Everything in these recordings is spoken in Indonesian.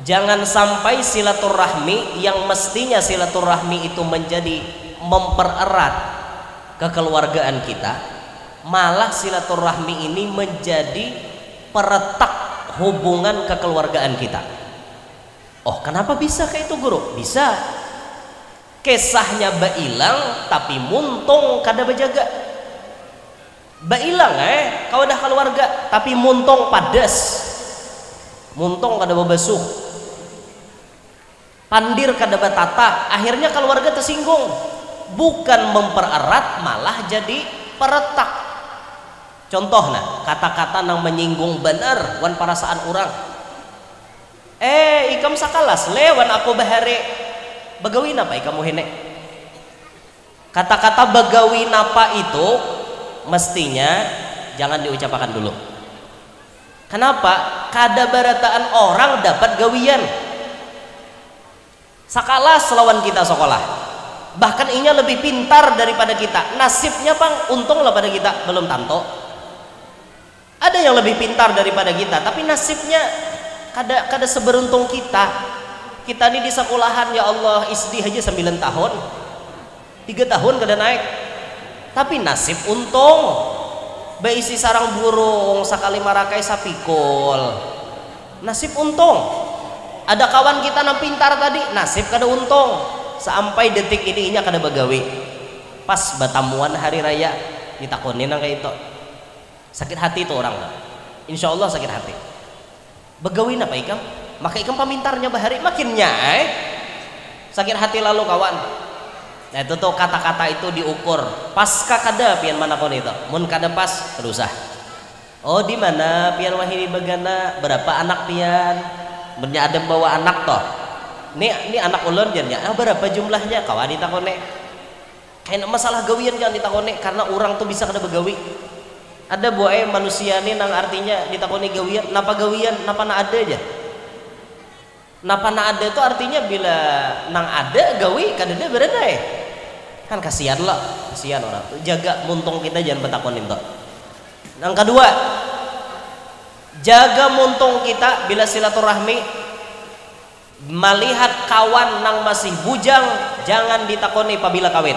Jangan sampai silaturahmi yang mestinya silaturahmi itu menjadi mempererat kekeluargaan kita, malah silaturahmi ini menjadi peretak hubungan kekeluargaan kita. Oh, kenapa bisa kayak itu guru? Bisa. Kisahnya bailang tapi muntung kada bejaga. Bailang kau dah keluarga tapi muntung padas. Muntung kada bebasuh. Pandir kada batata, akhirnya keluarga tersinggung. Bukan mempererat, malah jadi peretak. Contoh kata-kata yang menyinggung benar wan perasaan orang. Ikam sakalas lewan aku bahare bagawi napa ikamu hene. Kata-kata bagawi napa itu mestinya jangan diucapkan dulu. Kenapa? Kada barataan orang dapat gawian. Sakalas lawan kita sekolah, bahkan inya lebih pintar daripada kita. Nasibnya pang untung lah pada kita belum tanto. Ada yang lebih pintar daripada kita, tapi nasibnya kada seberuntung kita. Kita ini di sekolahan ya Allah isdi aja 9 tahun, 3 tahun kada naik, tapi nasib untung. Beisi sarang burung sakali marakai sapikul, nasib untung. Ada kawan kita yang pintar tadi, nasib kada untung. Sampai detik ini inya kada begawi. Pas batamuan hari raya ditakonin nang kayak itu. Sakit hati itu orang. Insya Allah sakit hati. Begawi apa ikam? Maka ikam pamintarnya bahari makinnya sakit hati lalu kawan. Nah itu tuh kata-kata itu diukur. Pasca kada pian mana kon itu. Mun kada pas terusah. Oh di mana pian wahini bagana berapa anak pian? Bernya ada bawa anak toh. Ini anak ulun jadinya. Berapa jumlahnya? Kawan ditakone. Kayak masalah gawian jangan ditakone karena orang tuh bisa kada begawi. Ada buaya manusia nih nang artinya ditakoni gawian. Napa gawian? Napa na ada aja. Napa na ada itu artinya bila nang ada gawi kada ada berada kan kasihan lah, kasihan orang tuh. Jaga muntung kita jangan betakonin toh. Yang kedua, jaga muntung kita bila silaturahmi. Melihat kawan nang masih bujang jangan ditakoni apabila kawin,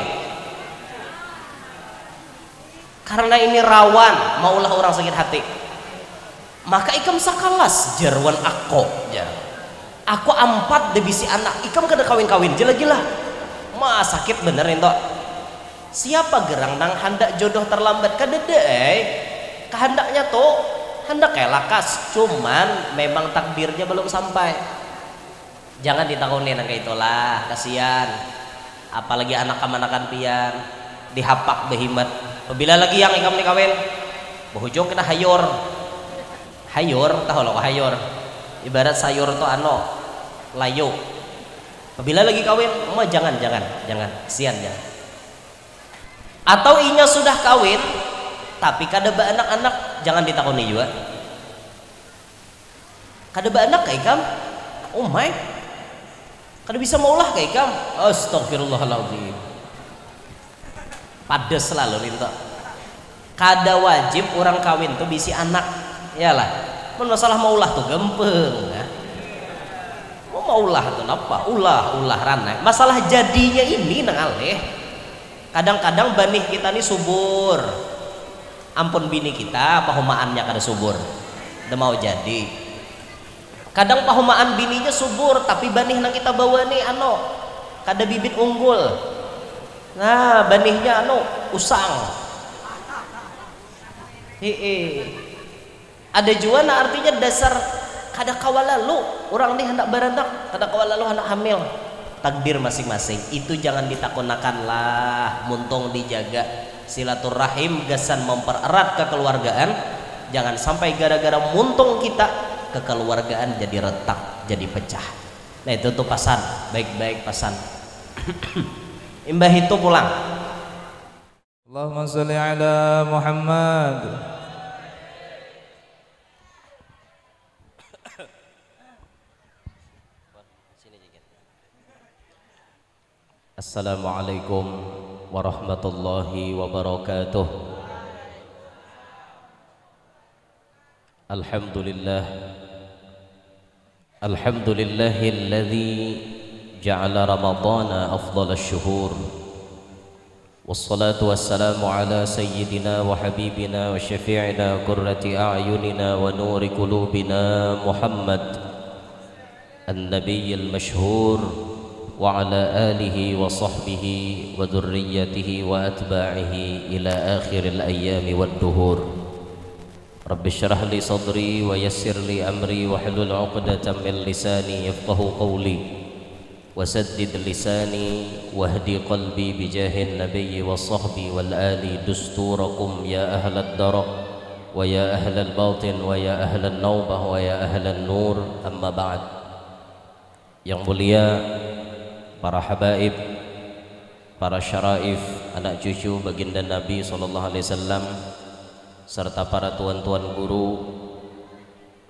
karena ini rawan maulah orang sakit hati. Maka ikam sakalas jarwan aku ya. Aku 4 debisi anak ikam kada kawin-kawin gila-gila mah sakit bener itu. Siapa gerang nang hendak jodoh terlambat kada kehendaknya tuh hendak kayak lakas, cuman memang takdirnya belum sampai. Jangan ditakoni nang kayak itulah, kasihan. Apalagi anak kamanakan pian dihapak behimat. Bila lagi yang ikam nikawin berujung kena hayur tahu lo hayur ibarat sayur tuh layu. Bila lagi kawin mah jangan kasihan ya. Atau inya sudah kawin tapi kada ba anak-anak jangan ditakoni juga. Kada ba anak kayak ikam kada bisa maulah kayak ikam. Astagfirullahaladzim. Padas selalu itu. Kada wajib orang kawin tuh bisi anak. Yalah. Mun masalah maulah tuh gampang. Ya. Maulah tuh napa? Ulah ranai. Masalah jadinya ini nang aleh. Kadang-kadang banih kita nih subur. Ampun bini kita pahumaannya kada subur. Udah mau jadi. Kadang pahumaan bininya subur tapi banih nang kita bawa nih kada bibit unggul. Nah banihnya usang. Ada juga artinya dasar kada kawalalu orang nih hendak beranak, kada kawalalu hendak hamil. Takdir masing-masing itu jangan ditakonakan lah. Muntung dijaga silaturahim gasan mempererat kekeluargaan. Jangan sampai gara-gara muntung kita kekeluargaan jadi retak, jadi pecah. Nah itu tuh pesan, baik-baik pesan. Imbah itu pulang. Allahumma sholli ala Muhammad. Assalamualaikum warahmatullahi wabarakatuh. Alhamdulillah Alhamdulillahilladzi ja'ala ramadhana afdhalal syuhur. Wassalatu wassalamu ala sayyidina wa habibina wa syafi'ina qurrati a'yunina wa nuri qulubina Muhammad an-nabiyyil mashhur wa ala alihi wa sahbihi wa dhurriyyatihi wa atba'ihi ila akhiril ayyami wad duhur. Rabbi syrah li sadri wa yassir li amri wa hlul 'uqdatam min lisani yafqahu qawli wa saddid lisani wahdi qalbi bijahin nabiyyi wa sahbi wal ali dusturakum ya ahlad daraq wa ya ahlal batin wa ya ahlan nawbah wa ya ahlan nur. Amma ba'd. Yang mulia para habaib, para syaraif, anak cucu baginda Nabi sallallahu alaihi wasallam, serta para tuan-tuan guru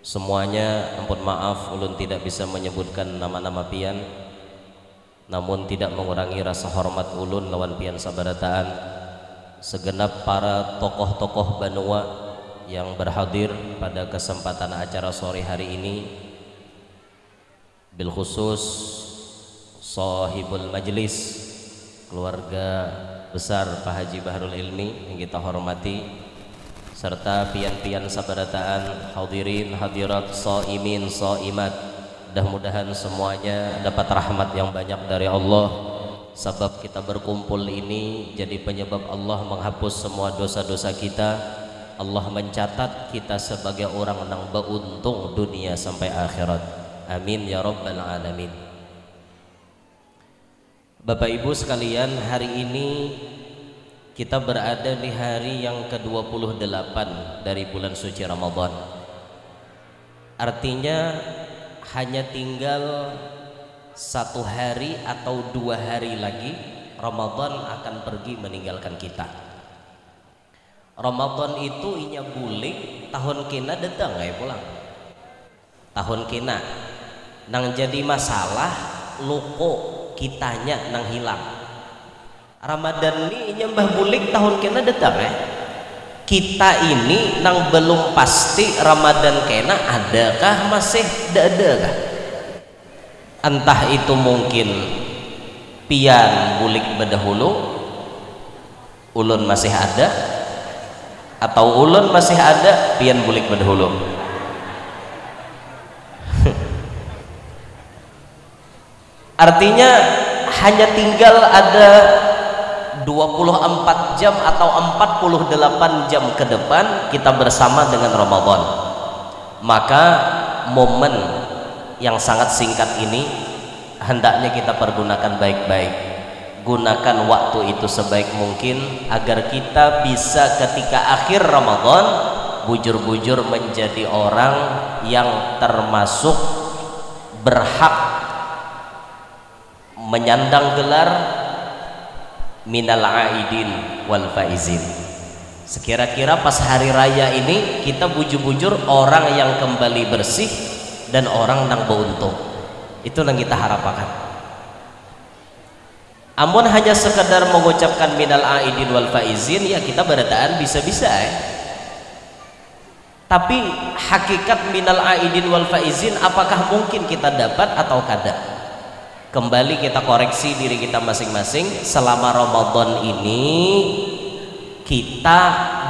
semuanya, ampun maaf ulun tidak bisa menyebutkan nama-nama pian, namun tidak mengurangi rasa hormat ulun lawan pian sabarataan segenap para tokoh-tokoh Banua yang berhadir pada kesempatan acara sore hari ini, bil khusus sahibul majlis, keluarga besar Pak Haji Bahrul Ilmi yang kita hormati, serta pian-pian sabarataan, hadirin hadirat, shaimin shaimat. Mudah-mudahan semuanya dapat rahmat yang banyak dari Allah. Sebab kita berkumpul ini jadi penyebab Allah menghapus semua dosa-dosa kita. Allah mencatat kita sebagai orang yang beruntung dunia sampai akhirat. Amin ya rabbal alamin. Bapak Ibu sekalian, hari ini kita berada di hari yang ke-28 dari bulan suci Ramadan. Artinya hanya tinggal 1 hari atau 2 hari lagi Ramadan akan pergi meninggalkan kita. Ramadan itu inya bulik tahun kena datang ya pulang. Tahun kena nang jadi masalah loko kitanya nang hilang. Ramadan ini nyembah bulik tahun kena datang ya. Kita ini nang belum pasti Ramadan kena adakah masih adakah. Entah itu mungkin pian bulik berdahulu ulun masih ada, atau ulun masih ada pian bulik berdahulu. Artinya hanya tinggal ada 24 jam atau 48 jam ke depan kita bersama dengan Ramadan. Maka momen yang sangat singkat ini hendaknya kita pergunakan baik-baik. Gunakan waktu itu sebaik mungkin agar kita bisa ketika akhir Ramadan bujur-bujur menjadi orang yang termasuk berhak menyandang gelar minal aidin wal faizin. Sekira-kira pas hari raya ini kita bujur-bujur orang yang kembali bersih dan orang yang beruntung. Itu yang kita harapkan. Amun hanya sekedar mengucapkan minal aidin wal faizin, ya kita berataan bisa-bisa ya. Tapi hakikat minal aidin wal faizin apakah mungkin kita dapat atau kada? Kembali kita koreksi diri kita masing-masing. Selama Ramadan ini kita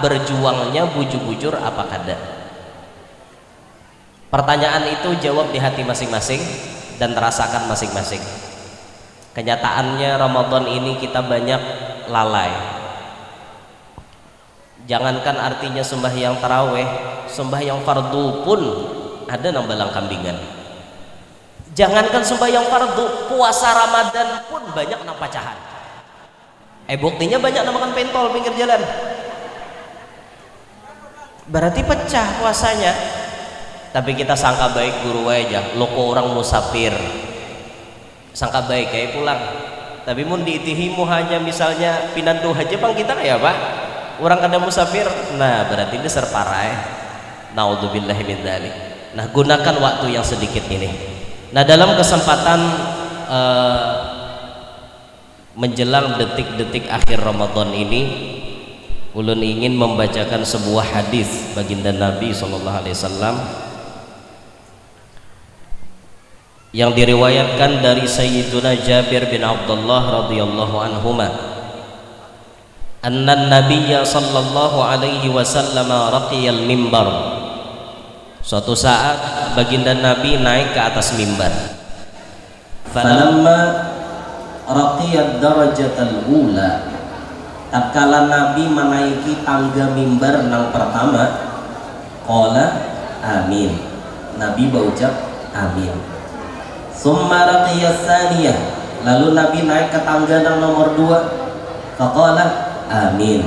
berjuangnya bujur-bujur apa kada? Pertanyaan itu jawab di hati masing-masing dan terasakan masing-masing. Kenyataannya Ramadan ini kita banyak lalai. Jangankan artinya sembahyang taraweh, sembahyang fardu pun ada nang balang kambingan. Jangankan sembahyang fardu, puasa Ramadan pun banyak nang pacahan. Buktinya banyak nang makan pentol pinggir jalan. Berarti pecah puasanya. Tapi kita sangka baik guru aja, loko orang musafir. Sangka baik kayak pulang. Tapi mun diitihimu hanya misalnya pinandu aja bang kita kayak apa? Orang kada musafir. Nah, berarti ini serparai. Naudzubillahi min dzalik. Nah, gunakan waktu yang sedikit ini. Nah, dalam kesempatan menjelang detik-detik akhir Ramadan ini, ulun ingin membacakan sebuah hadis baginda Nabi SAW yang diriwayatkan dari Sayyiduna Jabir bin Abdullah radhiyallahu anhuma, anna Nabiyya sallallahu alaihi wasallam raqiyal mimbar. Suatu saat baginda Nabi naik ke atas mimbar. Falamma raqiyad darajatal ula, tatkala Nabi menaiki tangga mimbar yang pertama, qala amin, Nabi berucap amin. Summa raqiyas tsaniyah, lalu Nabi naik ke tangga yang nomor 2, faqala amin.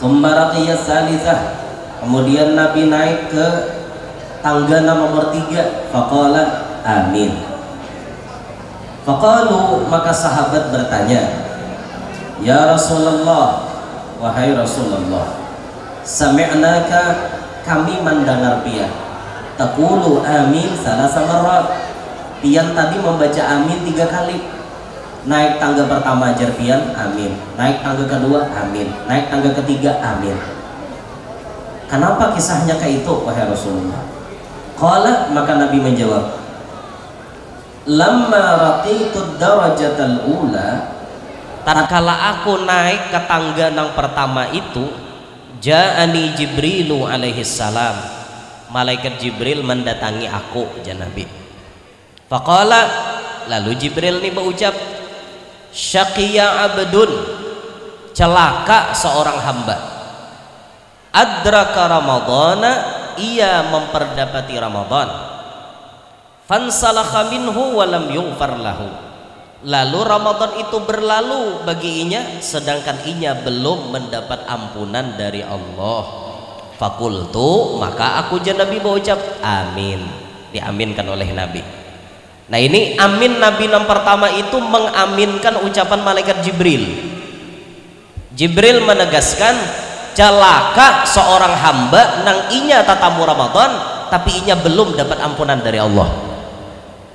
Summa raqiyas tsalitsah, kemudian Nabi naik ke tangga yang nomor 3, faqala amin. Faqalu, maka sahabat bertanya, ya Rasulullah, wahai Rasulullah, sami'naka, kami mendengar pian, taqulu amin salasa marrat, pian tadi membaca amin 3 kali. Naik tangga pertama ajar pian amin, naik tangga kedua amin, naik tangga ketiga amin. Kenapa kisahnya kayak itu wahai Rasulullah? Qala, maka Nabi menjawab, lamma raqitu darajatal ula, tatkala aku naik ke tangga yang pertama itu, ja'ani Jibrilu alaihi salam, malaikat Jibril mendatangi aku, jan Nabi. Faqala, lalu Jibril ini berucap, syaqiya abdun, celaka seorang hamba, adraka ramadhana, ia memperdapati Ramadan, fansalakha minhu walam yughfar lahu, lalu Ramadan itu berlalu bagi inya sedangkan inya belum mendapat ampunan dari Allah. Fakultu, maka aku jan Nabi berucap amin, diaminkan oleh Nabi. Nah ini amin Nabi yang pertama itu mengaminkan ucapan malaikat Jibril. Jibril menegaskan celaka seorang hamba nang inya tatamu Ramadan tapi inya belum dapat ampunan dari Allah.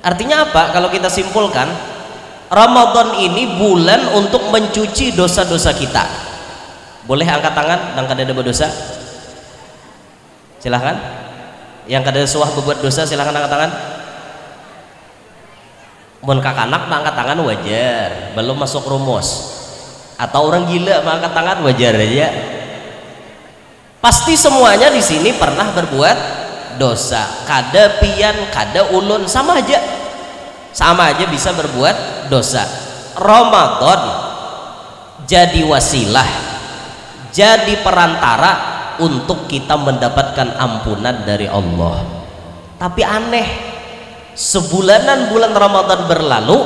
Artinya apa? Kalau kita simpulkan, Ramadan ini bulan untuk mencuci dosa-dosa kita. Boleh angkat tangan nang kada ada berdosa? Silahkan. Yang kada suah berbuat dosa silahkan angkat tangan. Mun kakanak angkat tangan wajar, belum masuk rumus. Atau orang gila angkat tangan wajar aja. Pasti semuanya di sini pernah berbuat dosa. Kada pian, kada ulun, sama aja bisa berbuat dosa. Ramadan jadi wasilah, jadi perantara untuk kita mendapatkan ampunan dari Allah. Tapi aneh, sebulanan bulan Ramadan berlalu,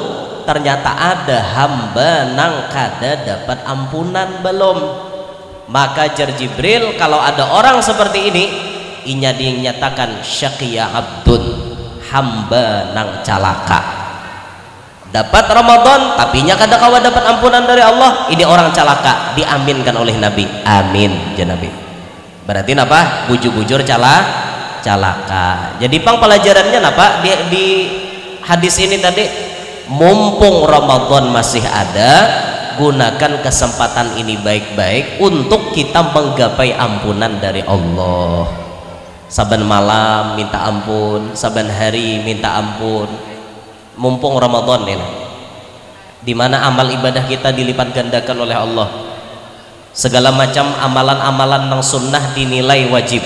ternyata ada hamba nang kada dapat ampunan belum. Maka jar Jibril, kalau ada orang seperti ini, inya dinyatakan syaqiya abdun, hamba nang calaka. Dapat Ramadan tapi nya kada kawa dapat ampunan dari Allah, ini orang calaka, diaminkan oleh Nabi. Amin ya Nabi. Berarti apa? Bujur-bujur calaka. Jadi pang pelajarannya apa di hadis ini tadi, mumpung Ramadan masih ada, gunakan kesempatan ini baik-baik untuk kita menggapai ampunan dari Allah. Saban malam minta ampun, saban hari minta ampun. Mumpung Ramadan ini, dimana amal ibadah kita dilipat gandakan oleh Allah. Segala macam amalan-amalan yang sunnah dinilai wajib.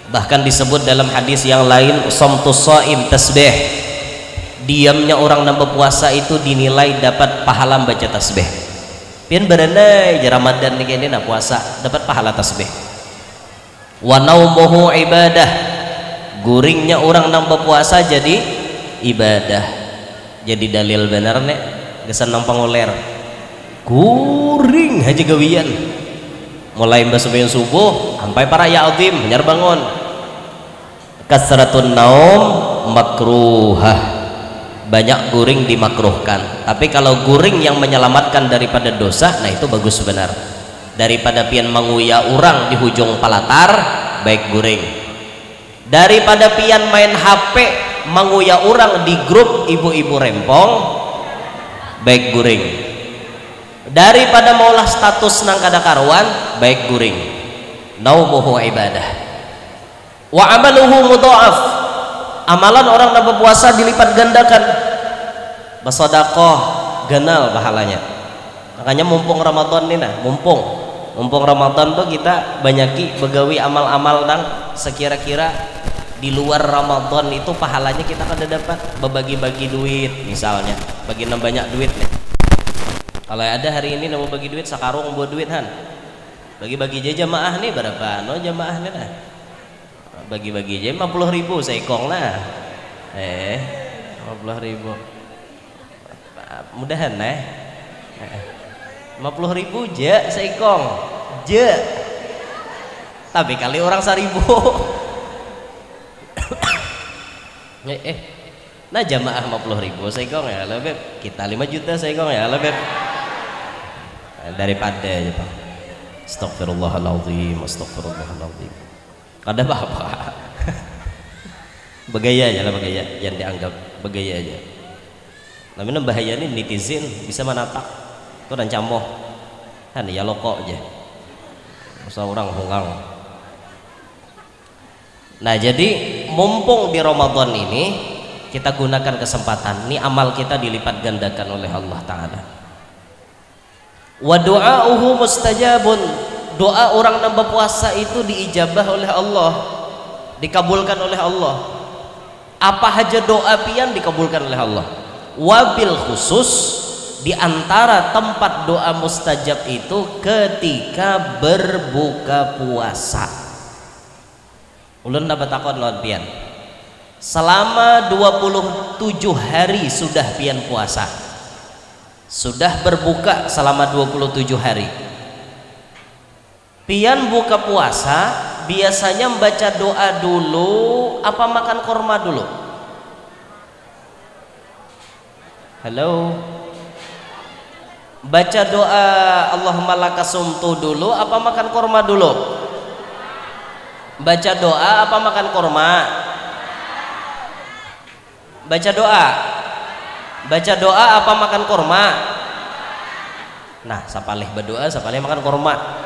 Bahkan disebut dalam hadis yang lain, somtus shaim tasbih, diamnya orang yang berpuasa itu dinilai dapat pahala baca tasbih. Pian berenai Ramadan ini nak puasa dapat pahala tasbih. Wa naumuhu ibadah, guringnya orang yang berpuasa jadi ibadah. Jadi dalil benar nek gesan nang panguler guring haji gawian mulai mbak subuh sampai para ya azim nyar bangun. Kasratun naum makruhah, banyak guring dimakruhkan. Tapi kalau guring yang menyelamatkan daripada dosa, nah itu bagus benar. Daripada pian manguya orang di hujung palatar, baik guring. Daripada pian main HP manguya orang di grup ibu-ibu rempong, baik guring. Daripada maulah status nang kada karuan, baik guring. Naumuhu ibadah wa amaluhu mudha'af, Amalan orang yang berpuasa dilipat gandakan. Bersedekah ganal pahalanya. Makanya mumpung Ramadan ini nah, mumpung Ramadan tuh kita banyaki begawi amal-amal dan sekira-kira di luar Ramadan itu pahalanya kita kada dapat. Berbagi-bagi duit misalnya, bagi banyak duit nih. Kalau ada hari ini mau bagi duit sakarung buat duit han, bagi-bagi aja jamaah nih berapa no jamaah nih nah, bagi-bagi aja 50.000 seikong lah 50.000 mudahan 50.000 je seikong je, tapi kali orang 1.000 nah jamaah 50.000 seikong ya lebih kita 5 juta seikong ya lebih daripada aja Pak. Astagfirullahaladzim, astagfirullahaladzim. Ada apa-apa begaya aja lah, begaya yang dianggap begaya aja. Namanya bahaya nih netizen bisa menatak itu dan camoh kan ya lokok aja masa orang hungang. Nah jadi mumpung di Ramadan ini kita gunakan kesempatan ini, amal kita dilipat gandakan oleh Allah Ta'ala. Wa du'a'uhu mustajabun, doa orang yang berpuasa itu diijabah oleh Allah, dikabulkan oleh Allah. Apa aja doa pian dikabulkan oleh Allah. Wabil khusus di antara tempat doa mustajab itu ketika berbuka puasa. Ulun dapat takon lawan pian. Selama 27 hari sudah pian puasa, sudah berbuka selama 27 hari. Pian buka puasa biasanya membaca doa dulu apa makan korma dulu? Halo, baca doa Allahumma lakasumtu dulu apa makan korma dulu? Baca doa apa makan korma? Baca doa apa makan korma? Nah sapalih berdoa sapalih makan korma.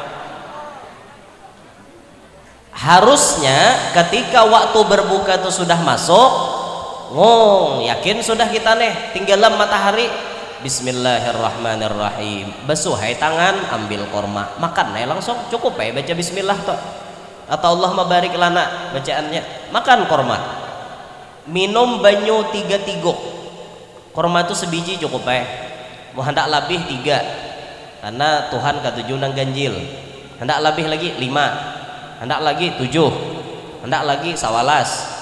Harusnya ketika waktu berbuka itu sudah masuk, yakin sudah kita nih tinggalan matahari, bismillahirrahmanirrahim, basuhai tangan, ambil korma, makan nih langsung, cukup ya baca bismillah toh, atau Allahumma barik lana bacaannya, makan korma. Minum banyu 3 tiguk, korma itu sebiji cukup ya, mau hendak lebih 3 karena Tuhan katujuh nang ganjil, hendak lebih lagi 5, hendak lagi 7, hendak lagi sawalas.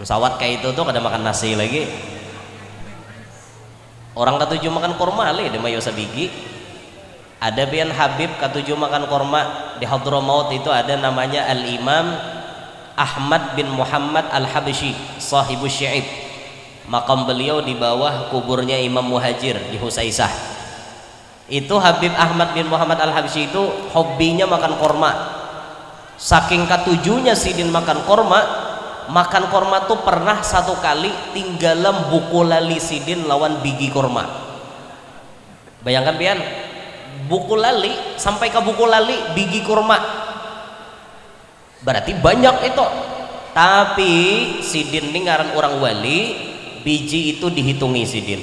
Sawat kayak itu tuh kada makan nasi lagi. Orang katujuh makan korma le di mayo sabigi. Ada pian Habib katujuh makan korma di Hadramaut itu ada namanya Al-Imam Ahmad bin Muhammad Al-Habsyi sahibus syi'ib. Makam beliau di bawah kuburnya Imam Muhajir di Husaisah. Itu Habib Ahmad bin Muhammad Al-Habsyi itu hobinya makan korma. Saking katujuhnya sidin makan korma tuh pernah satu kali tinggalan buku lali sidin lawan biji korma. Bayangkan pian, buku lali sampai ke buku lali biji korma, berarti banyak itu. Tapi sidin ini ngaran orang wali, biji itu dihitungi sidin.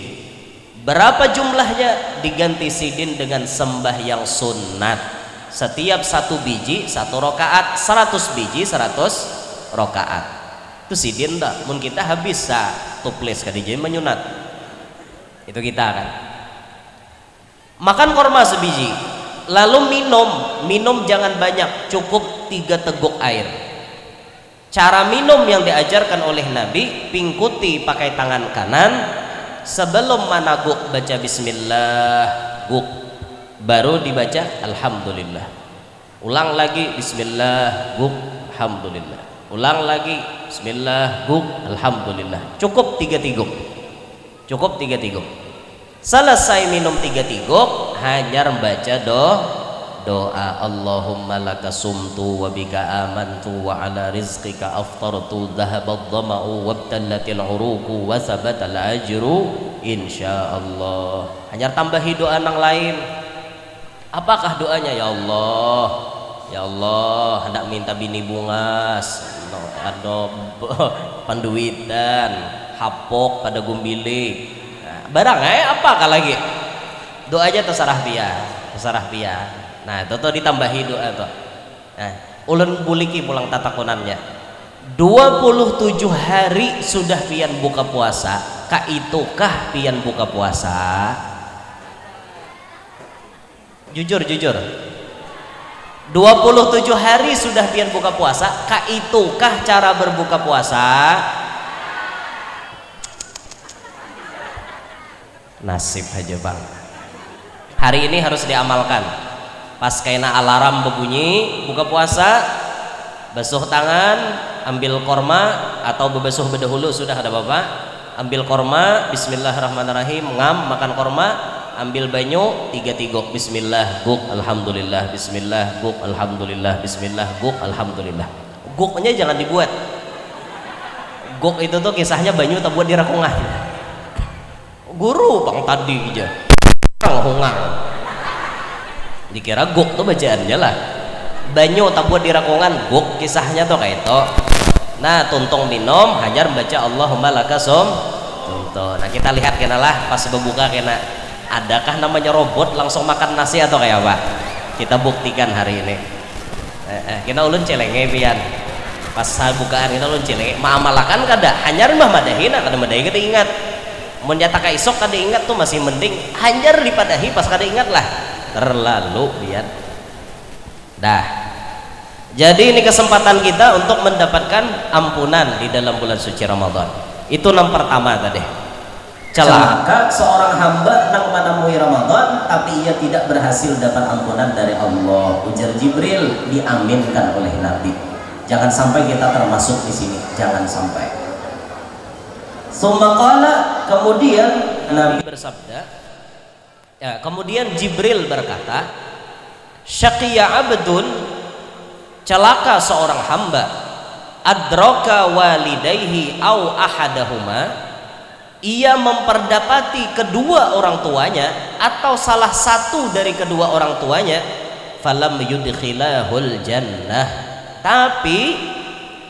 Berapa jumlahnya diganti sidin dengan sembahyang sunat. Setiap 1 biji 1 rakaat, 100 biji 100 rakaat. Itu sidin dah. Mun kita habis tuples kadijai menyunat. Itu kita kan. Makan korma sebiji. Lalu minum jangan banyak, cukup 3 teguk air. Cara minum yang diajarkan oleh Nabi, pingkuti pakai tangan kanan, sebelum managuk baca bismillah, guk, baru dibaca alhamdulillah. Ulang lagi bismillah, guk, alhamdulillah. Ulang lagi bismillah, guk, alhamdulillah. Cukup 3 tiguk. Cukup 3 tiguk. Selesai minum 3 tiguk, hanya membaca doa Allahumma laka sumtu wa bika amantu wa ala rizqika aftartu dhahabad dhama'u wabtallatil uruku wa sabatal ajru insyaallah. Hanya tambahi doa nang lain. Apakah doanya? Ya Allah, hendak minta bini bungas, adob panduitan, hapok pada gumbili. Nah, barang apa lagi? Doa aja terserah dia. Nah, itu tuh ditambahi doa tuh. Nah, ulun buliki pulang tatakunannya. 27 hari sudah pian buka puasa, kaitukah pian buka puasa? Jujur 27 hari sudah pian buka puasa, kaitukah cara berbuka puasa? Nasib aja bang, hari ini harus diamalkan. Pas kena alarm berbunyi buka puasa, basuh tangan, ambil korma atau bebesuh bedahulu sudah ada bapak, ambil korma, bismillahirrahmanirrahim, ngam makan korma, ambil banyu 3 tigok, bismillah, guk, alhamdulillah, bismillah, guk, alhamdulillah, bismillah, guk, alhamdulillah. Guknya jangan dibuat. Guk itu tuh kisahnya banyu tak buat di rakungah. Guru bang tadi aja orang hongang dikira guk tuh bacaannya lah. Banyu tak buat di rakungan, guk kisahnya tuh kayak itu. Nah, tuntung minum hajar baca Allahumma lakasum tuntung. Nah, kita lihat kena lah pas berbuka kena adakah namanya robot langsung makan nasi atau kayak apa? Kita buktikan hari ini. Kita ulun celenge pian. Pas bukaan kita ulun celenge, maamalakan kada hanyar mah madahina kada madahi kita ingat. Mun nyata ka isok kada ingat tuh masih mending, hanyar dipadahi pas kada ingat lah. Terlalu pian. Dah. Jadi ini kesempatan kita untuk mendapatkan ampunan di dalam bulan suci Ramadan. Itu yang pertama tadi. Celaka seorang hamba nang menemui Ramadan tapi ia tidak berhasil dapat ampunan dari Allah. Ujar Jibril, diaminkan oleh Nabi. Jangan sampai kita termasuk di sini, jangan sampai. Sumakala, kemudian Nabi bersabda, ya, kemudian Jibril berkata, syaqiya abdun, celaka seorang hamba, adraka walidayhi au ahadahuma, ia memperdapati kedua orang tuanya atau salah satu dari kedua orang tuanya, falam yudkhilahul jannah, tapi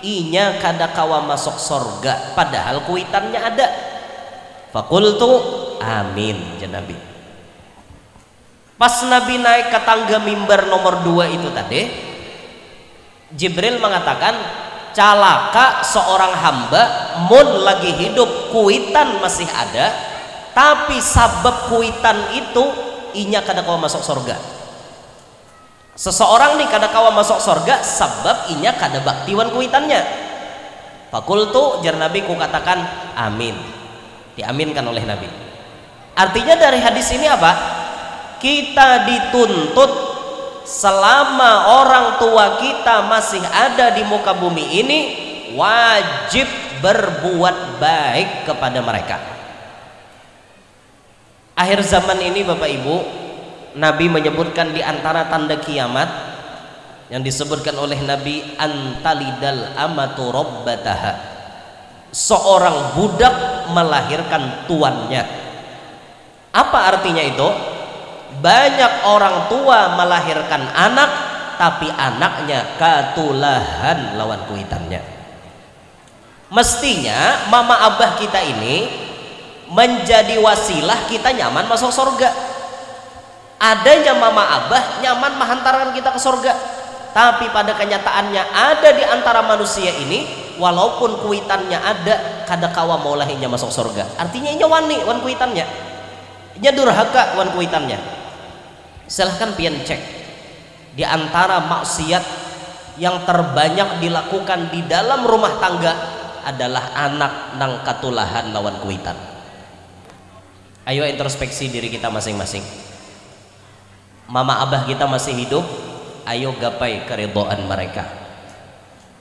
inya kada kawa masuk sorga padahal kuitannya ada. Fakultu amin ya Nabi. Pas Nabi naik ke tangga mimbar nomor 2 itu tadi, Jibril mengatakan, calaka seorang hamba mun lagi hidup kuitan masih ada, tapi sabab kuitan itu inya kada kawa masuk sorga. Seseorang nih kada kawa masuk sorga sebab inya kada baktiwan kuitannya. Fakultu jar Nabi ku katakan amin, diaminkan oleh Nabi. Artinya dari hadis ini apa? Kita dituntut selama orang tua kita masih ada di muka bumi ini, wajib berbuat baik kepada mereka. Akhir zaman ini Bapak Ibu, Nabi menyebutkan di antara tanda kiamat yang disebutkan oleh Nabi, antalidal amatu rabbataha, seorang budak melahirkan tuannya. Apa artinya itu? Banyak orang tua melahirkan anak tapi anaknya katulahan lawan kuitannya. Mestinya mama abah kita ini menjadi wasilah kita nyaman masuk surga. Adanya mama abah nyaman menghantarkan kita ke surga, tapi pada kenyataannya ada di antara manusia ini walaupun kuitannya ada kada kawa maulahinya masuk surga. Artinya inya wani wan kuitannya, inya durhaka wan kuitannya. Silahkan pian cek di antara maksiat yang terbanyak dilakukan di dalam rumah tangga adalah anak nang katulahan lawan kuitan. Ayo introspeksi diri kita masing-masing. Mama abah kita masih hidup, ayo gapai keridhaan mereka.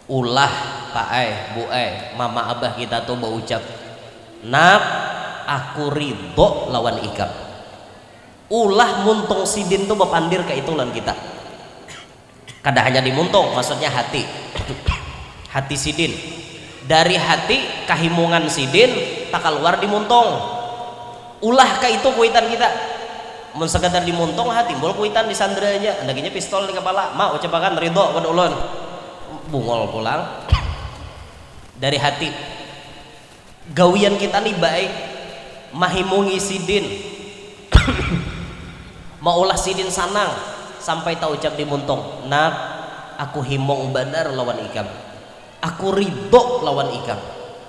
Ulah pak bu mama abah kita tuh berucap, nak aku ridho lawan ikam. Ulah muntung sidin tuh bepandir ke itulan kita. Kada hanya dimuntung, maksudnya hati. Hati sidin. Dari hati kahimungan sidin tak keluar dimuntung. Ulah ke itu kuitan kita. Mun sekadar dimuntung hati timbul kuitan di sandranya, andaginya pistol di kepala, mau ucapakan ridho pada ulun, bungol pulang. Dari hati gawian kita nih baik mahimungi sidin maulah sidin sanang sampai tak ucap di muntung, nak aku himong benar lawan ikam, aku ridho lawan ikam,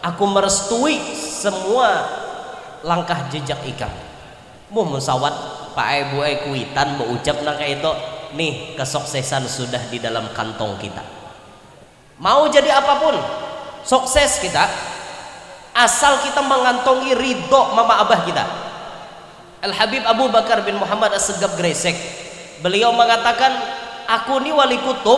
aku merestui semua langkah jejak ikam. Mau musawat pak ibu kuitan mau ucap nang kayak itu nih, kesuksesan sudah di dalam kantong kita. Mau jadi apapun sukses kita asal kita mengantongi ridho mama abah kita. Al Habib Abu Bakar bin Muhammad As-Segaf Gresik, beliau mengatakan, aku ni wali kutub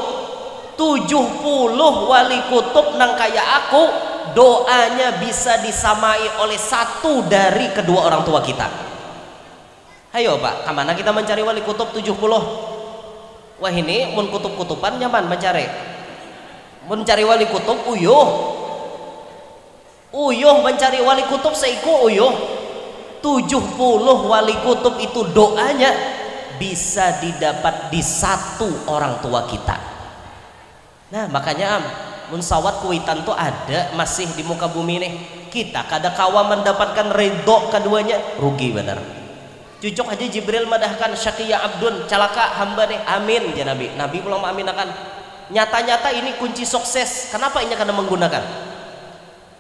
70 wali kutub nang kaya aku doanya bisa disamai oleh satu dari kedua orang tua kita. Ayo pak, kemana kita mencari wali kutub 70? Wah ini mun kutub-kutuban nyaman mencari, mencari wali kutub uyuh mencari wali kutub seiku uyuh. 70 wali kutub itu doanya bisa didapat di satu orang tua kita. Nah makanya mun sawat kuitan tuh ada masih di muka bumi nih, kita kada kawa mendapatkan ridho keduanya rugi benar. Cucuk aja Jibril madahkan syaqiya abdun, calaka hamba nih, amin ya Nabi. Nabi belum aminakan. Nyata-nyata ini kunci sukses. Kenapa ini karena menggunakan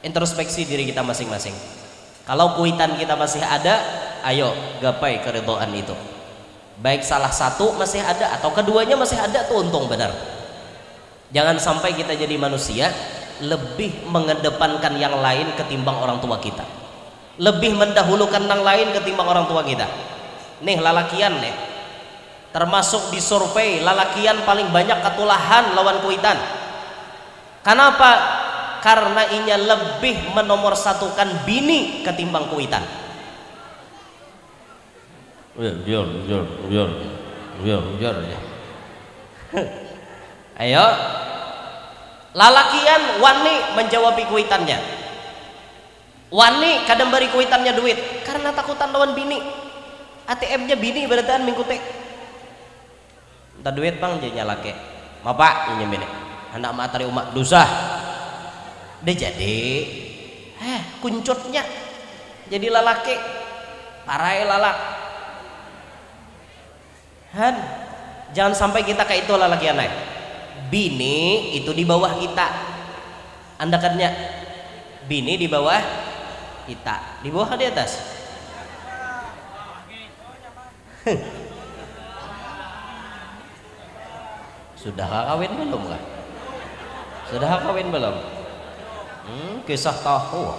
introspeksi diri kita masing-masing. Kalau kuitan kita masih ada, ayo gapai keridhaan itu. Baik salah satu masih ada atau keduanya masih ada tuh untung benar. Jangan sampai kita jadi manusia lebih mengedepankan yang lain ketimbang orang tua kita, lebih mendahulukan yang lain ketimbang orang tua kita. Nih lalakian nih, termasuk di survei lalakian paling banyak ketulahan lawan kuitan. Kenapa? Karena inya lebih menomorsatukan bini ketimbang kuitan. Ayo lalakian wani menjawab kuitannya, wani kadang beri kuitannya duit karena takutan lawan bini. ATM nya bini berataan mingkute minta duit bang jadi nyalake mapak ini bini hendak materi umat dosa dia jadi kuncutnya jadi lalaki parai lalak. Jangan sampai kita kayak itu lalaki aneh. Bini itu di bawah kita, andakannya bini di bawah kita, di bawah di atas. Sudah kawin belum lah? Sudah kawin belum? Kisah tahu.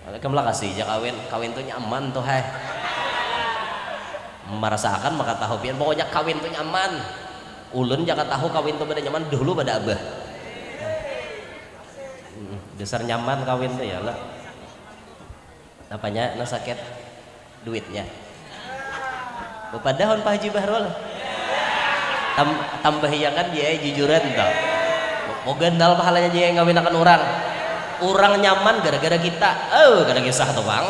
Kamu kasih aja kawin tuh nyaman tuh hai. Merasakan maka tahu pian pokoknya kawin tuh nyaman. Ulun jangan tahu kawin tuh pada nyaman dulu pada abah. Dasar nyaman kawin tuh ya lah. Apanya na sakit duitnya. Padahal Pak Haji Bahrul tambah ya kan dia jujuran tau. Mau gendal pahalanya dia ngawin akan orang nyaman gara-gara kita. Gara kisah tuh bang.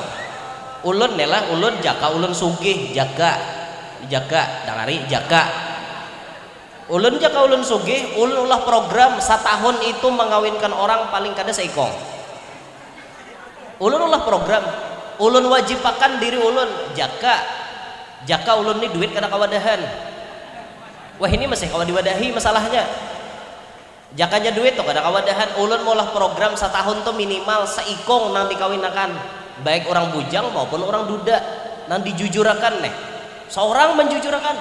Ulun nelah ulun jaka ulun sugih jaga dangari jaga. Ulun jaka ulun sugih ulun ulah program setahun itu mengawinkan orang paling kada seikong. Ulun ulah program, ulun wajibakan diri ulun jaka ulun nih duit kada kawadahan. Wah ini masih kawa diwadahi masalahnya. Jakanya duit tuh kada kawadahan. Ulun maulah program setahun tuh minimal seikong nang dikawinakan, baik orang bujang maupun orang duda nang dijujurakan nih. Seorang menjujurakan,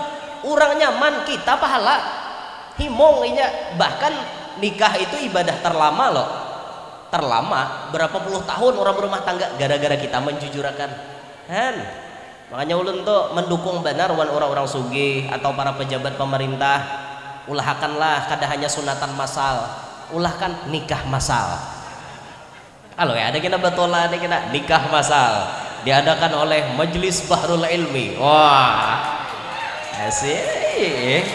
orang nyaman kita pahala. Himong inya bahkan nikah itu ibadah terlama loh. Terlama berapa puluh tahun orang berumah tangga gara-gara kita menjujurakan. Makanya ulun tuh mendukung benar orang-orang sugih atau para pejabat pemerintah, ulahkanlah kada hanya sunatan masal, ulahkan nikah masal. Halo ya, ada kita betul lah, ada kita nikah masal diadakan oleh Majelis Bahrul Ilmi. Wah asik.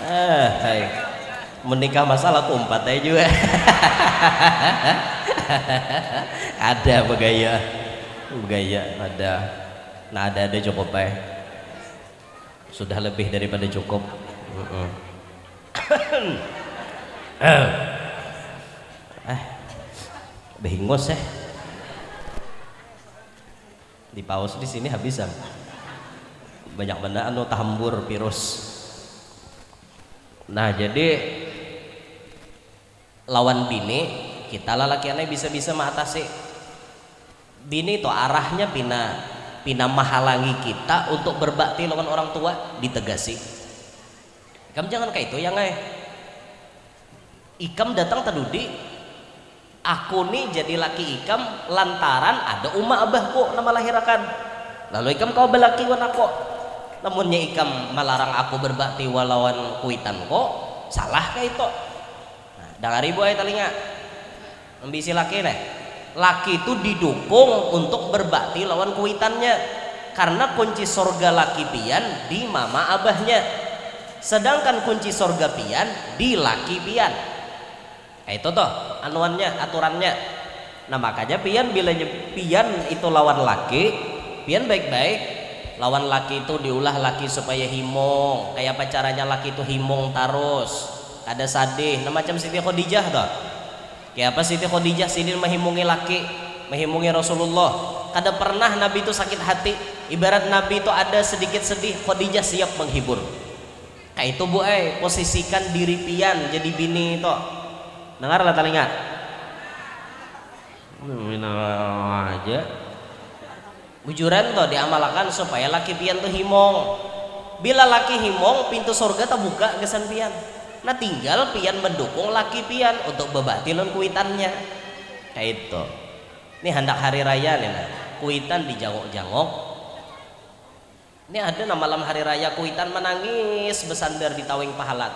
Hai menikah masalah aku 4 aja juga. Ada begaya ada. Nah ada cukup sudah lebih daripada cukup. Bengos di paus di sini habisan banyak benda anu tahambur virus. Nah jadi lawan bini kita lalakiannya bisa-bisa mengatasi bini itu arahnya pina menghalangi kita untuk berbakti lawan orang tua ditegasi. Ikam jangan kayak itu yang ikam datang tadudi aku nih jadi laki ikam lantaran ada umma abahku nama lahirakan lalu ikam kau belaki wan aku namunnya ikam melarang aku berbakti walawan kuitan kok salah kayak itu. Nah, dengar ibu telinga ambisi laki itu didukung untuk berbakti lawan kuitannya karena kunci sorga laki pian di mama abahnya sedangkan kunci sorga pian di laki pian. Itu tuh anuannya aturannya. Nah makanya pian bila pian itu lawan laki pian baik-baik lawan laki itu diulah laki supaya himong kayak apa caranya laki itu himong terus ada sadih. Nah macam Siti Khadijah tuh kayak apa Siti Khadijah sini menghimungi laki menghimungi Rasulullah kada pernah Nabi itu sakit hati ibarat Nabi itu ada sedikit sedih Khadijah siap menghibur kayak itu bu posisikan diri pian jadi bini itu. Dengar lah telinga aja bujuran tuh diamalkan supaya laki pian tuh himong. Bila laki himong pintu surga tak buka gesan pian. Nah tinggal pian mendukung laki pian untuk berbakti lawan kuitannya kayak itu. Ini hendak hari raya nih nah. Kuitan dijangok-jangok. Ini ada nah malam hari raya kuitan menangis bersandar di tawing pahalat.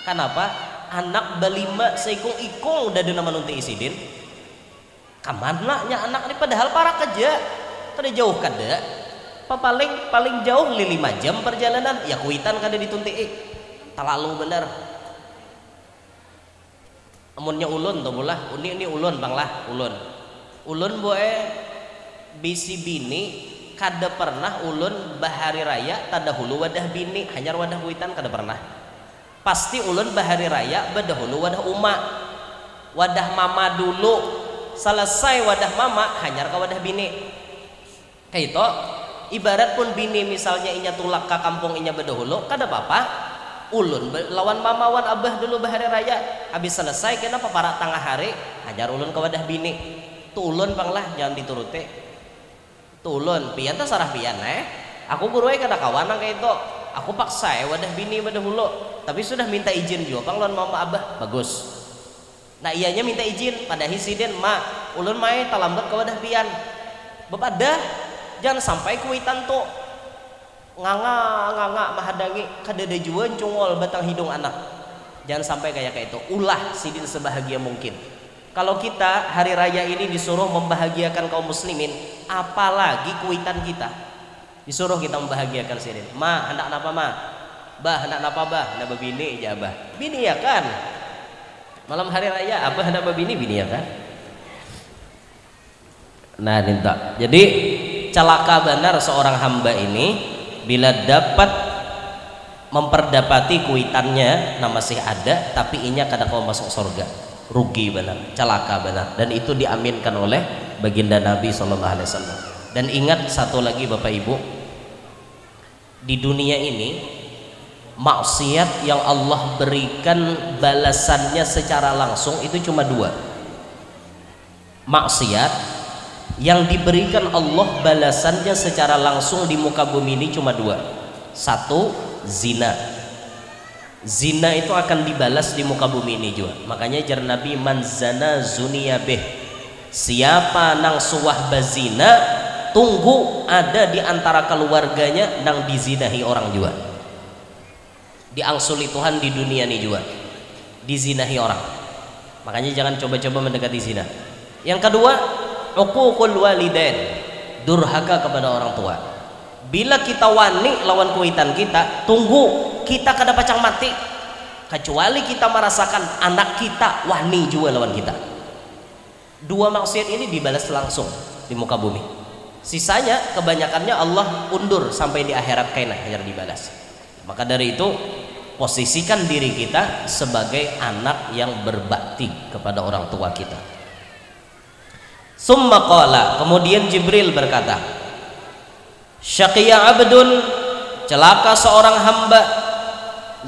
Kenapa? Anak belima seikung-ikung udah ada nama nunti isidin kamana nya anak ini padahal para kerja kada jauh kada paling jauh 5 jam perjalanan ya kuitan kada ditunti terlalu bener amunnya ulun tuh bolah ini ulun bang lah ulun boe bisi bini kada pernah ulun bahari raya tadahulu wadah bini hanyar wadah kuitan kada pernah. Pasti ulun bahari raya bedahulu wadah umat wadah mama dulu selesai wadah mama hanyar ke wadah bini kayak itu. Ibarat pun bini misalnya inya tulak ke kampung inya bedahulu kada apa-apa ulun lawan mama wan abah dulu bahari raya habis selesai kenapa para tengah hari hanyar ulun ke wadah bini tuh ulun bang lah jangan dituruti tuh ulun pian tuh sarah pian aku gurunya kada kawan kayak itu aku paksa wadah bini bedahulu tapi sudah minta izin juga bang lawan mama abah bagus. Nah ianya minta izin pada hisiden ma ulun main talambat ke wadah pian bepadah jangan sampai kuitan tuh nganga mahadangi kadada juan cungol batang hidung anak jangan sampai kayak itu ulah sidin sebahagia mungkin. Kalau kita hari raya ini disuruh membahagiakan kaum muslimin apalagi kuitan kita disuruh kita membahagiakan sidin ma hendak napa ma bah hendak napa bah hendak bini aja bah bini ya kan malam hari raya abah hendak bini ya kan. Nah ninta jadi celaka benar seorang hamba ini bila dapat memperdapati kuitannya nah masih ada tapi inya kada kau masuk surga rugi benar celaka benar dan itu diaminkan oleh baginda Nabi SAW. Dan ingat satu lagi Bapak Ibu di dunia ini maksiat yang Allah berikan balasannya secara langsung itu cuma 2. Maksiat yang diberikan Allah balasannya secara langsung di muka bumi ini cuma 2. 1 zina. Zina itu akan dibalas di muka bumi ini juga. Makanya jar Nabi man zana zuniya bih. Siapa nang suwah bazina tunggu ada di antara keluarganya nang dizinahi orang juga. Diangsuli Tuhan di dunia ini juga dizinahi orang. Makanya jangan coba-coba mendekati zina. Yang kedua uququl walidain durhaka kepada orang tua. Bila kita wani lawan kuitan kita tunggu kita kada pacang mati kecuali kita merasakan anak kita wani juga lawan kita. 2 maksiat ini dibalas langsung di muka bumi. Sisanya kebanyakannya Allah undur sampai di akhirat kaina hanya dibalas. Maka dari itu posisikan diri kita sebagai anak yang berbakti kepada orang tua kita. Summa qala, kemudian Jibril berkata, syaqiya abdun, celaka seorang hamba,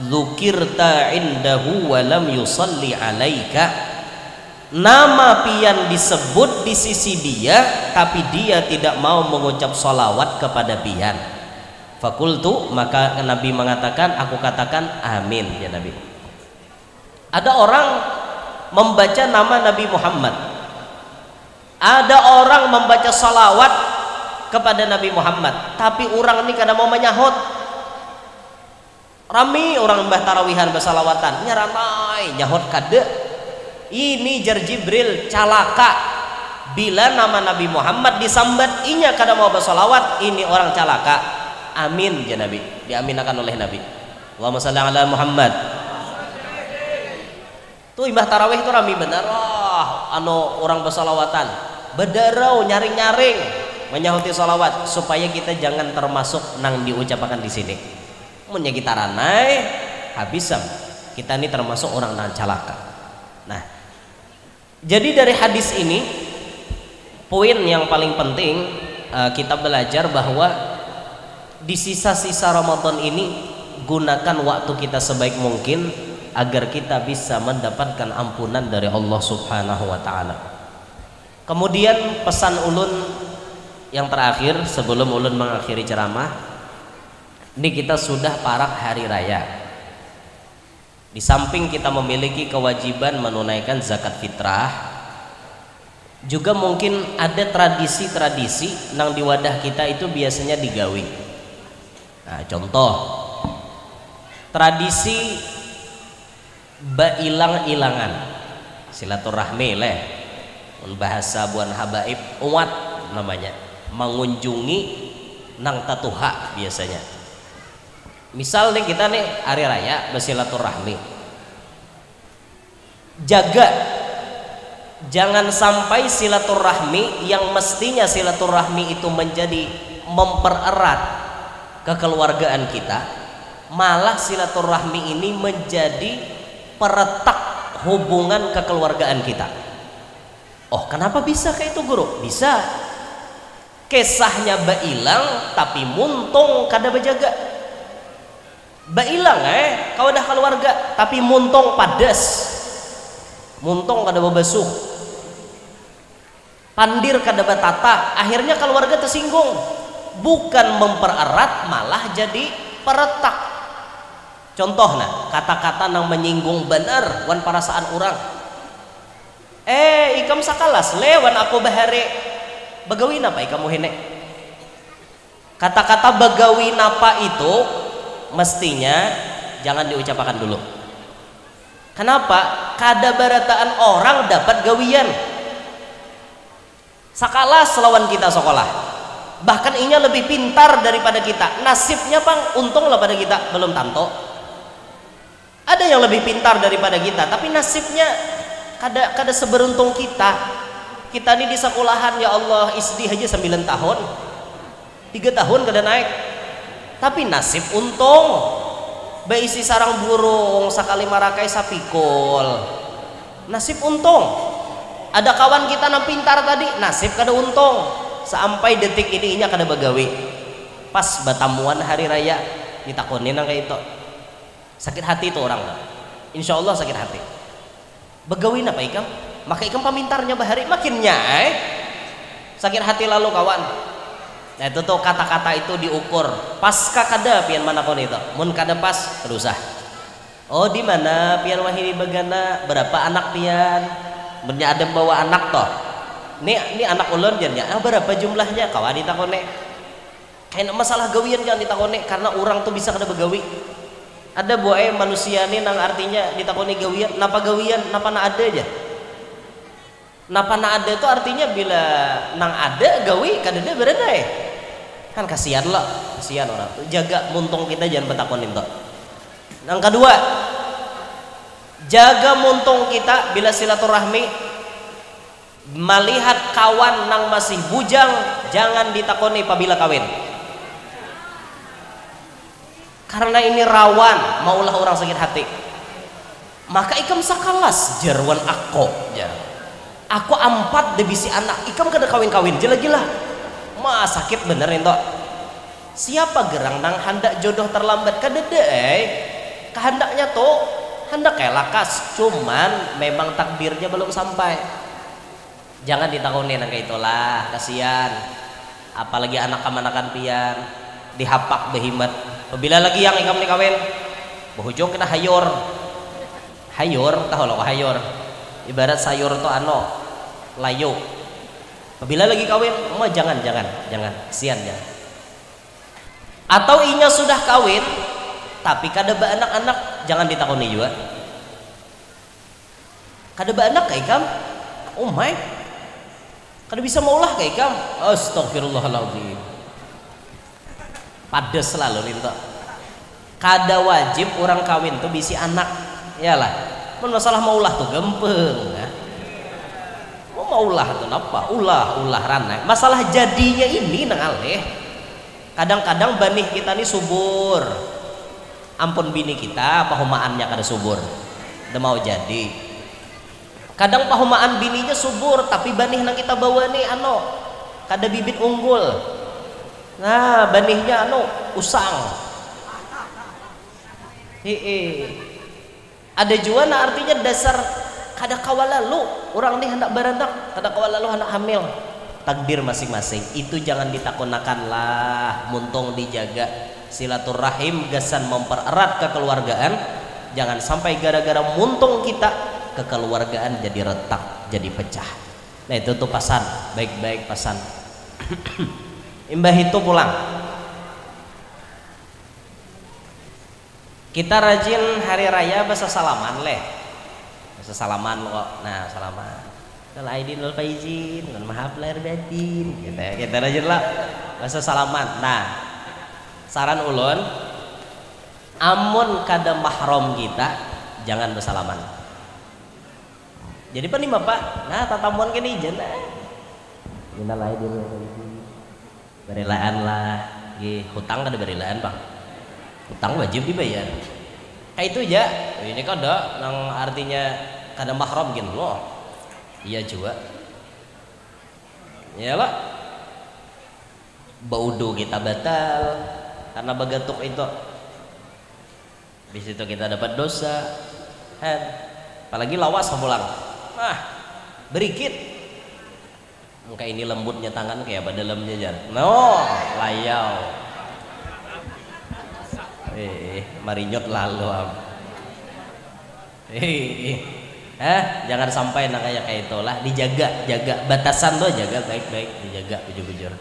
dzukirta indahu wa lam yusalli alaika, nama pian disebut di sisi dia tapi dia tidak mau mengucap sholawat kepada pian. Fakultu, maka Nabi mengatakan, aku katakan amin ya Nabi. Ada orang membaca nama Nabi Muhammad, ada orang membaca salawat kepada Nabi Muhammad, tapi orang ini kadang mau menyahut. Rami orang mbah tarawihan bersalawatan nyaranai nyahut kade. Ini jar Jibril calaka bila nama Nabi Muhammad disambat inya kadang mau bersalawat, ini orang calaka. Amin ya Nabi, diaminakan oleh Nabi. Allahumma shalli ala Muhammad. Tuh imbah tarawih itu rami bener, anu orang bersalawatan bedarau nyaring-nyaring menyahuti salawat, supaya kita jangan termasuk nang diucapkan di sini. Munya kita ranai habisam, kita ini termasuk orang nang calaka. Nah, jadi dari hadis ini poin yang paling penting kita belajar bahwa di sisa-sisa Ramadan ini gunakan waktu kita sebaik mungkin agar kita bisa mendapatkan ampunan dari Allah Subhanahu wa taala. Kemudian pesan ulun yang terakhir sebelum ulun mengakhiri ceramah, ini kita sudah parak hari raya. Di samping kita memiliki kewajiban menunaikan zakat fitrah, juga mungkin ada tradisi-tradisi nang di wadah kita itu biasanya digawi. Nah, contoh tradisi bailang-ilangan, silaturahmi leh, bahasa buan habaib umat namanya, mengunjungi nang tatuha biasanya. Misal nih kita nih hari raya bersilaturahmi, jaga jangan sampai silaturahmi yang mestinya silaturahmi itu menjadi mempererat kekeluargaan kita, malah silaturahmi ini menjadi peretak hubungan kekeluargaan kita. Oh, kenapa bisa kayak itu guru? Bisa. Kisahnya bailang tapi muntung kada bejaga. Bailang kau dah keluarga tapi muntung padas, muntung kada bebesuh, pandir kada betata, akhirnya keluarga tersinggung. Bukan mempererat malah jadi peretak. Contoh nah, kata-kata yang menyinggung benar wan perasaan orang. Ikam sakalas lewan aku bahare bagawi napa ikamu hene. Kata-kata bagawi napa itu mestinya jangan diucapkan dulu. Kenapa? Kada barataan orang dapat gawian. Sakalas lawan kita sekolah, bahkan inya lebih pintar daripada kita. Nasibnya pang untunglah pada kita belum tanto. Ada yang lebih pintar daripada kita, tapi nasibnya kada seberuntung kita. Kita ini di sekolahan ya Allah isdi aja 9 tahun, 3 tahun kada naik, tapi nasib untung. Beisi sarang burung sakali marakai sapikul, nasib untung. Ada kawan kita yang pintar tadi, nasib kada untung. Sampai detik ini inya kada begawi, pas batamuan hari raya ditakonin nang kayak itu, sakit hati itu orang. Insya Allah sakit hati. Begawi apa ikam? Maka ikam pamintarnya bahari makinnya sakit hati lalu kawan. Nah itu tuh kata-kata itu diukur pasca kada pian mana kon itu, mun kada pas terusah. Oh di mana pian wahini bagana, berapa anak pian, bernyadem bawa anak toh. Ini anak ulun jadinya, berapa jumlahnya? Kawan ditakone. Kayak masalah gawian jangan ditakone, karena orang tuh bisa kada begawi. Ada buaya manusia nih nang artinya ditakoni gawian, napa gawian, napa na ada aja. Napa na ada itu artinya bila nang ada gawi kada ada berada kan kasihan lah, kasihan orang tuh. Jaga muntung kita jangan betakonin toh. Yang kedua, jaga muntung kita bila silaturahmi. Melihat kawan nang masih bujang jangan ditakoni apabila kawin. karena ini rawan maulah orang sakit hati, maka ikam sakalas jarwan aku jar. Aku ampat debisi anak ikam kada kawin-kawin gila-gila mah sakit bener itu. Siapa gerang nang hendak jodoh terlambat kada kehendaknya tuh hendak kayak lakas, cuman memang takdirnya belum sampai. Jangan ditakuni nang kayak itulah, kasihan. Apalagi anak kamanakan pian dihapak behimat. Bila lagi yang ikam nikawin berujung kita hayur tahu lo hayur ibarat sayur tuh layu. Bila lagi kawin mah jangan kasihan jangan. Atau inya sudah kawin tapi kada ba anak-anak, jangan ditakuni juga. Kada ba anak kayak ikam, oh my, kada bisa maulah kayak ikam. Astagfirullahaladzim. Padas selalu linto. Kada wajib orang kawin tuh bisi anak, yalah. Masalah maulah tuh gempeng. Ya. Maulah tuh napa? Ulah ranai. Masalah jadinya ini nang aleh. Kadang-kadang banih kita nih subur. Ampun bini kita pahumaannya kada subur. Udah mau jadi. Kadang pahumaan bininya subur tapi banih nang kita bawa nih kada bibit unggul. Nah, banihnya usang. Ada juga nah artinya dasar kada kawalalu orang nih hendak beranak, kada kawalalu hendak hamil. Takdir masing-masing itu jangan ditakunakan lah, muntung dijaga silaturahim, gasan mempererat kekeluargaan. Jangan sampai gara-gara muntung kita kekeluargaan jadi retak, jadi pecah. Nah itu tuh pesan, baik-baik pesan. Imbah itu pulang kita rajin hari raya bahasa salaman bahasa salaman kok. Nah salaman Wal aidin wal faizin wal maaf lahir batin kita rajin lah bahasa salaman. Nah saran ulun amun kada mahram kita jangan bersalaman. Jadi nih bapak nah tatamuan kini jana minal aidin wal faizin berilaan lah hutang kada berilaan bang, hutang wajib dibayar kayak itu aja. Ini kada nang artinya kada mahram gitu loh. Iya juga iyalah baudu kita batal karena bagatuk itu. Di situ kita dapat dosa apalagi lawas pulang berikit muka ini lembutnya tangan kayak apa dalamnya jar layau marinyot lalu jangan sampai nang kayak itulah. Jaga batasan tuh, jaga baik-baik, dijaga bujur-bujur.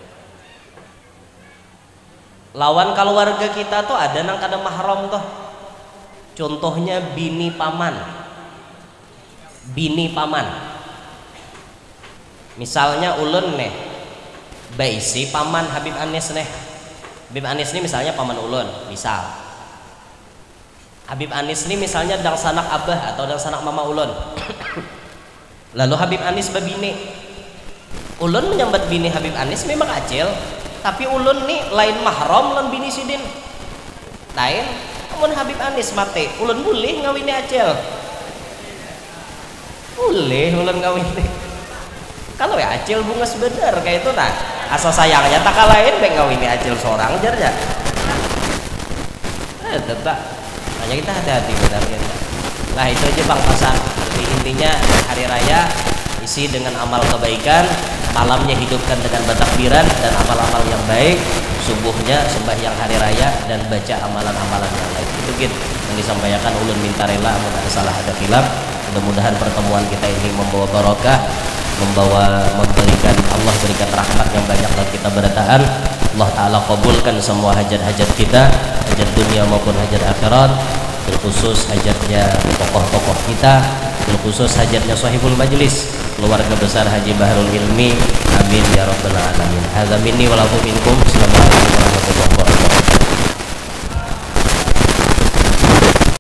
Lawan keluarga kita tuh ada nang kada mahram tuh. Contohnya bini paman. Misalnya ulun nih baisi paman Habib Anis nih. Habib Anis nih misalnya paman ulun, misal Habib Anis nih misalnya dang sanak abah atau dang sanak mama ulun. Lalu Habib Anis babini ulun menyambat bini Habib Anis memang acil, tapi ulun nih lain mahram lan bini sidin lain. Namun Habib Anis mati ulun boleh ngawini acil, boleh ulun ngawini kalau ya acil bunga sebenar kayak itu. Nah asa sayangnya tak kalahin baik ngawini acil seorang jarja tetap. Hanya kita hati-hati benar ya. Nah itu aja bang pesan. Jadi intinya hari raya isi dengan amal kebaikan, malamnya hidupkan dengan bertakbiran dan amal-amal yang baik, subuhnya sembahyang hari raya dan baca amalan-amalan yang lain. Itu gitu yang disampaikan. Ulun minta rela amun ada salah ada khilaf. Mudah-mudahan pertemuan kita ini membawa barokah, memberikan Allah berikan rahmat yang banyak dan kita bertahan. Allah Ta'ala kabulkan semua hajat-hajat kita, hajat dunia maupun hajat akhirat, terkhusus hajatnya tokoh-tokoh kita, terkhusus hajatnya sahibul majlis, keluarga besar Haji Bahrul Ilmi. Amin ya rabbal alamin. Hadza minni wa lakum minkum. Assalamualaikum warahmatullahi wabarakatuh.